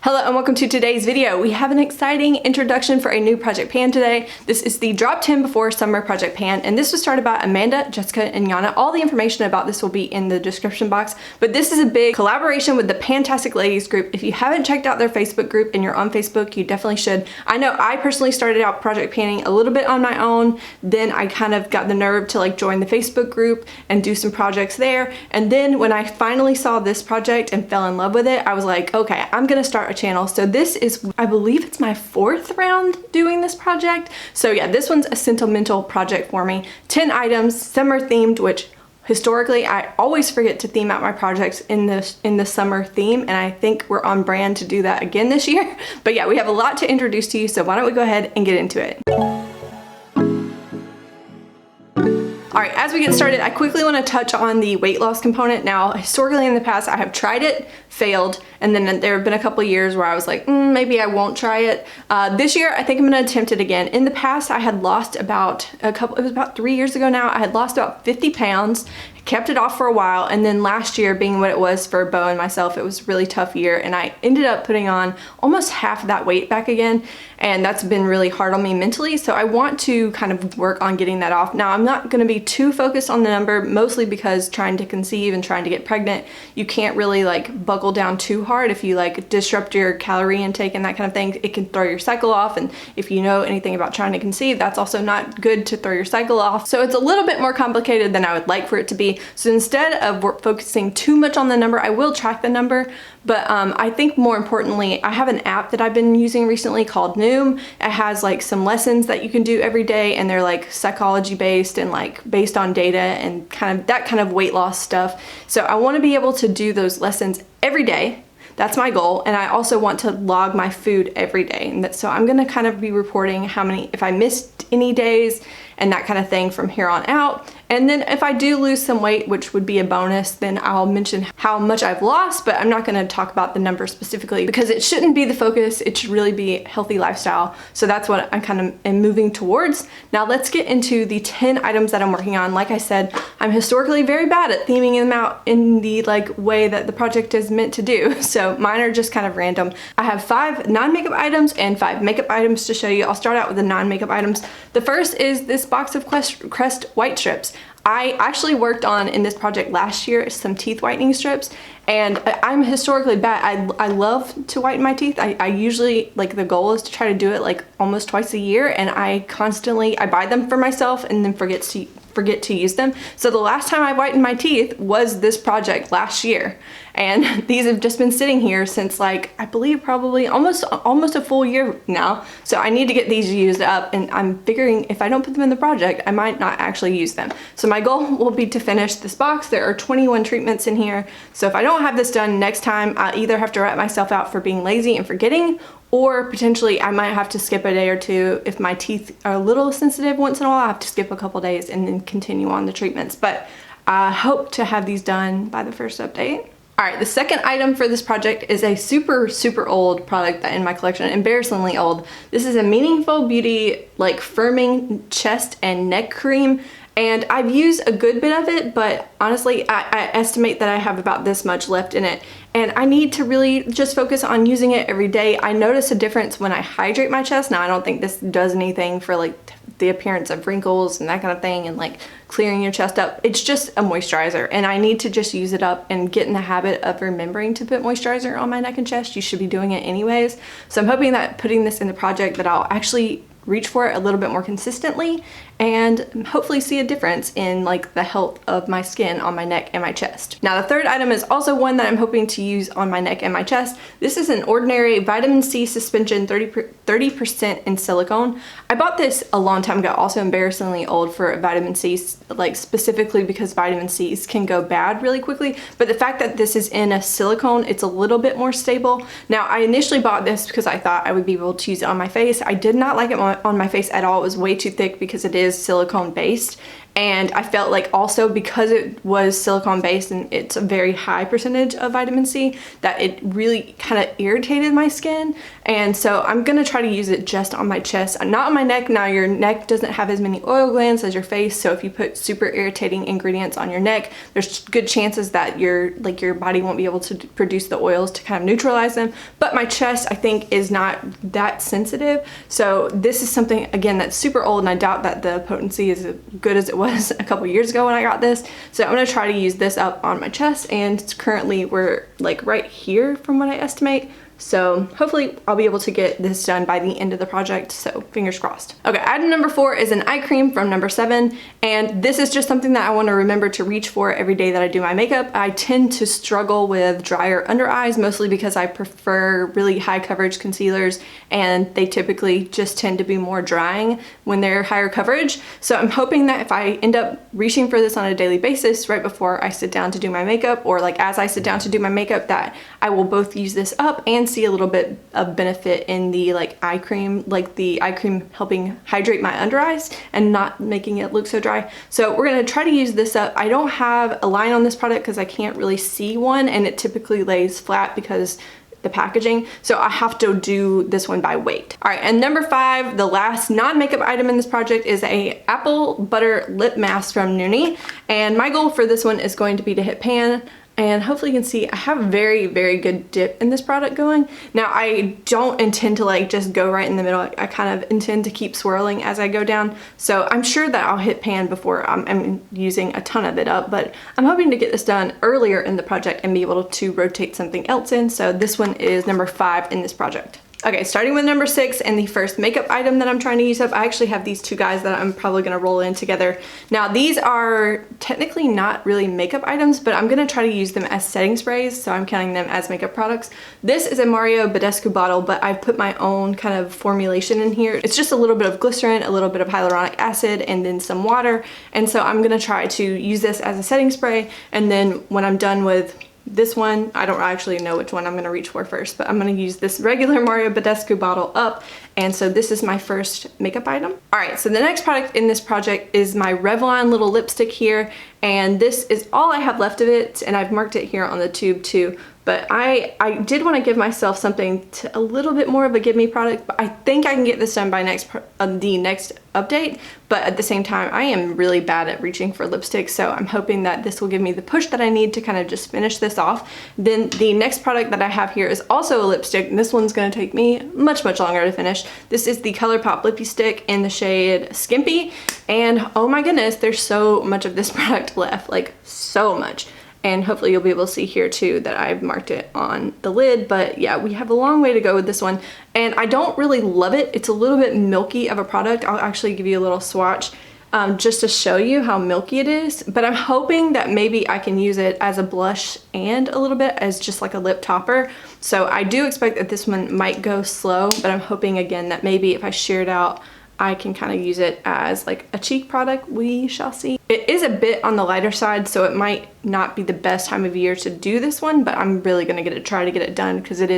Hello and welcome to today's video. We have an exciting introduction for a new project pan today. This is the Drop 10 Before Summer project pan, and this was started by Amanda, Jessica, and Yana. All the information about this will be in the description box, but this is a big collaboration with the Pantastic Ladies group. If you haven't checked out their Facebook group and you're on Facebook, you definitely should. I know I personally started out project panning a little bit on my own, then I kind of got the nerve to join the Facebook group and do some projects there, and then when I finally saw this project and fell in love with it, I was like, okay, I'm gonna start a channel. So this is, I believe it's my 4th round doing this project. So yeah, this one's a sentimental project for me. 10 items, summer themed, which historically I always forget to theme out my projects in the summer theme, and I think we're on brand to do that again this year. But yeah, we have a lot to introduce to you, so why don't we go ahead and get into it. Alright, as we get started, I quickly want to touch on the weight loss component. Now, historically in the past, I have tried it, failed, and then there have been a couple years where I was like, maybe I won't try it. This year, I think I'm going to attempt it again. In the past, I had lost about it was about 3 years ago now, I had lost about 50 pounds, kept it off for a while, and then last year, being what it was for Bo and myself, it was a really tough year, and I ended up putting on almost half of that weight back again, and that's been really hard on me mentally, so I want to kind of work on getting that off. Now, I'm not going to be too focused on the number, mostly because trying to conceive and trying to get pregnant, you can't really buckle down too hard. If you disrupt your calorie intake and that kind of thing, it can throw your cycle off, and if you know anything about trying to conceive, that's also not good to throw your cycle off. So it's a little bit more complicated than I would like for it to be. So instead of focusing too much on the number, I will track the number, but I think more importantly, I have an app that I've been using recently called Noom. It has some lessons that you can do every day, and they're psychology based and based on data and that kind of weight loss stuff. So I want to be able to do those lessons every day. That's my goal, and I also want to log my food every day. And so I'm gonna kind of be reporting if I missed any days and that kind of thing from here on out. And then if I do lose some weight, which would be a bonus, then I'll mention how much I've lost, but I'm not gonna talk about the number specifically because it shouldn't be the focus. It should really be a healthy lifestyle. So that's what I kind of am moving towards. Now let's get into the 10 items that I'm working on. Like I said, I'm historically very bad at theming them out in the way that the project is meant to do. So mine are just kind of random. I have 5 non-makeup items and 5 makeup items to show you. I'll start out with the non-makeup items. The first is this box of Crest white strips. I actually worked on, in this project last year, some teeth whitening strips, and I'm historically bad. I love to whiten my teeth. I usually, the goal is to try to do it almost twice a year, and I buy them for myself and then forget to use them. So the last time I whitened my teeth was this project last year, and these have just been sitting here since I believe probably almost a full year now. So I need to get these used up, and I'm figuring if I don't put them in the project, I might not actually use them. So my goal will be to finish this box. There are 21 treatments in here, so if I don't have this done next time, I'll either have to write myself out for being lazy and forgetting, or potentially I might have to skip a day or two. If my teeth are a little sensitive once in a while, I have to skip a couple days and then continue on the treatments. But I hope to have these done by the first update. Alright, the second item for this project is a super old product in my collection, embarrassingly old. This is a Meaningful Beauty firming chest and neck cream, and I've used a good bit of it, but honestly I estimate that I have about this much left in it, and I need to really just focus on using it every day. I notice a difference when I hydrate my chest. Now I don't think this does anything for the appearance of wrinkles and that kind of thing, and clearing your chest up. It's just a moisturizer, and I need to just use it up and get in the habit of remembering to put moisturizer on my neck and chest. You should be doing it anyways. So I'm hoping that putting this in the project that I'll actually reach for it a little bit more consistently and hopefully see a difference in the health of my skin on my neck and my chest. Now the third item is also one that I'm hoping to use on my neck and my chest. This is an Ordinary Vitamin C Suspension 30% in silicone. I bought this a long time ago, also embarrassingly old for vitamin C, specifically because vitamin C's can go bad really quickly, but the fact that this is in a silicone, it's a little bit more stable. Now I initially bought this because I thought I would be able to use it on my face. I did not like it on my face at all. It was way too thick because it is silicone based, And I felt like also because it was silicone based and it's a very high percentage of vitamin C, that it really kind of irritated my skin. And so I'm gonna try to use it just on my chest, not on my neck. Now your neck doesn't have as many oil glands as your face, so if you put super irritating ingredients on your neck, there's good chances that your body won't be able to produce the oils to kind of neutralize them. But my chest, I think, is not that sensitive. So this is something, again, that's super old, and I doubt that the potency is as good as it was a couple years ago when I got this. So I'm gonna try to use this up on my chest, and currently we're like right here from what I estimate. So hopefully I'll be able to get this done by the end of the project, so fingers crossed. Okay, item number 4 is an eye cream from number 7, and this is just something that I want to remember to reach for every day that I do my makeup. I tend to struggle with drier under eyes, mostly because I prefer really high coverage concealers, and they typically just tend to be more drying when they're higher coverage. So I'm hoping that if I end up reaching for this on a daily basis right before I sit down to do my makeup, or like as I sit down to do my makeup, that I will both use this up and see a little bit of benefit in the eye cream, like the eye cream helping hydrate my under eyes and not making it look so dry. So we're gonna try to use this up. I don't have a line on this product because I can't really see one, and it typically lays flat because the packaging, so I have to do this one by weight. All right, and number 5, the last non-makeup item in this project, is a apple butter lip mask from Noonie, and my goal for this one is going to be to hit pan. And hopefully you can see I have a very, very good dip in this product going. Now I don't intend to just go right in the middle. I kind of intend to keep swirling as I go down. So I'm sure that I'll hit pan before I'm using a ton of it up, but I'm hoping to get this done earlier in the project and be able to rotate something else in. So this one is number 5 in this project. Okay, starting with number 6 and the first makeup item that I'm trying to use up, I actually have these two guys that I'm probably gonna roll in together. Now these are technically not really makeup items, but I'm gonna try to use them as setting sprays, so I'm counting them as makeup products. This is a Mario Badescu bottle, but I've put my own kind of formulation in here. It's just a little bit of glycerin, a little bit of hyaluronic acid, and then some water. And so I'm gonna try to use this as a setting spray, and then when I'm done with this one, I don't actually know which one I'm gonna reach for first, but I'm gonna use this regular Mario Badescu bottle up. And so this is my first makeup item. All right, so the next product in this project is my Revlon little lipstick here. And this is all I have left of it, and I've marked it here on the tube too. But I did want to give myself something to a little bit more of a give me product, but I think I can get this done by the next update. But at the same time, I am really bad at reaching for lipstick, so I'm hoping that this will give me the push that I need to kind of just finish this off. Then the next product that I have here is also a lipstick, and this one's going to take me much longer to finish. This is the ColourPop Lippie Stick in the shade Skimpy, and oh my goodness, there's so much of this product left, like so much. And hopefully you'll be able to see here too that I've marked it on the lid, but yeah, we have a long way to go with this one. And I don't really love it. It's a little bit milky of a product. I'll actually give you a little swatch just to show you how milky it is. But I'm hoping that maybe I can use it as a blush and a little bit as just like a lip topper. So I do expect that this one might go slow, but I'm hoping again that maybe if I shear it out, I can kind of use it as like a cheek product. We shall see. It is a bit on the lighter side, so it might not be the best time of year to do this one, but I'm really gonna try to get it done because it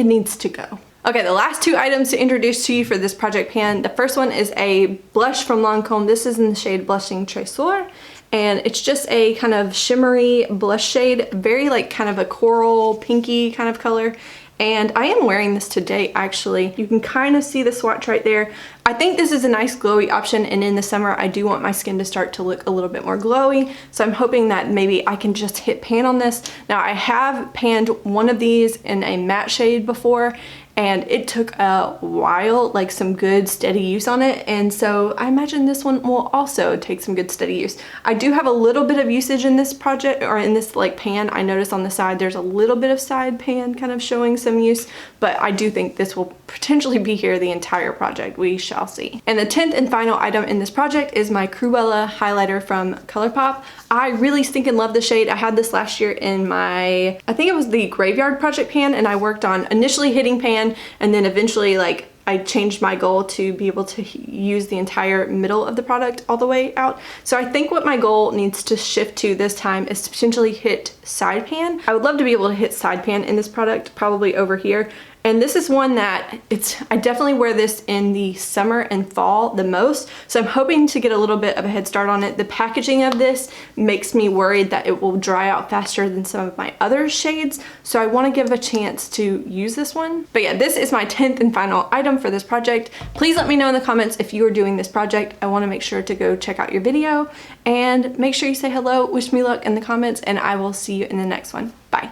needs to go. Okay, the last two items to introduce to you for this project pan. The first one is a blush from Lancome. This is in the shade Blushing Tresor, and it's just a kind of shimmery blush shade, very like kind of a coral pinky kind of color. And I am wearing this today, actually. You can kind of see the swatch right there. I think this is a nice glowy option, and in the summer I do want my skin to start to look a little bit more glowy, so I'm hoping that maybe I can just hit pan on this. Now I have panned one of these in a matte shade before, and it took a while, like some good steady use on it, and so I imagine this one will also take some good steady use. I do have a little bit of usage in this project, or in this like pan. I noticed on the side there's a little bit of side pan kind of showing some use, but I do think this will potentially be here the entire project. We shall see. And the 10th and final item in this project is my Cruella highlighter from ColourPop. I really stinking love the shade. I had this last year in my, I think it was the Graveyard project pan, and I worked on initially hitting pan and then eventually like I changed my goal to be able to use the entire middle of the product all the way out. So I think what my goal needs to shift to this time is to potentially hit side pan. I would love to be able to hit side pan in this product, probably over here. And this is one that I definitely wear this in the summer and fall the most. So I'm hoping to get a little bit of a head start on it. The packaging of this makes me worried that it will dry out faster than some of my other shades. So I want to give a chance to use this one. But yeah, this is my 10th and final item for this project. Please let me know in the comments if you are doing this project. I want to make sure to go check out your video and make sure you say hello, wish me luck in the comments, and I will see you in the next one. Bye.